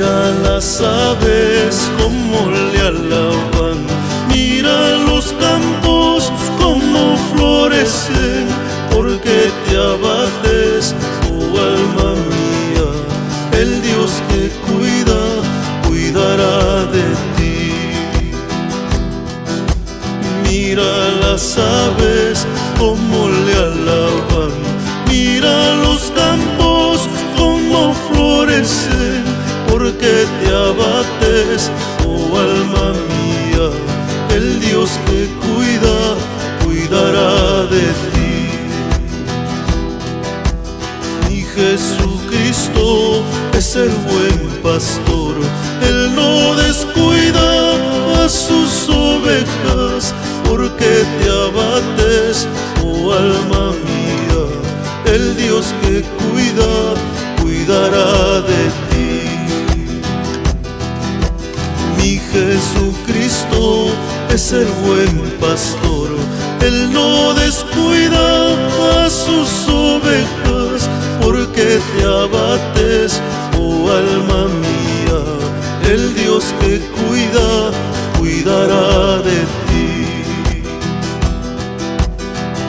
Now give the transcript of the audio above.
Mira las aves como le alaban, mira los campos como florecen, porque te abates, oh alma mía. El Dios que cuida, cuidará de ti. Mira las aves como le alaban, mira los campos como florecen, porque te abates, oh alma mía. El Dios que cuida, cuidará de ti. Mi Jesucristo es el buen pastor, Él no descuida a sus ovejas, porque te abates, oh alma mía. El Dios que cuida, cuidará de ti. Mi Jesucristo es el buen pastor, Él no descuida a sus ovejas, porque te abates, oh alma mía. El Dios que cuida, cuidará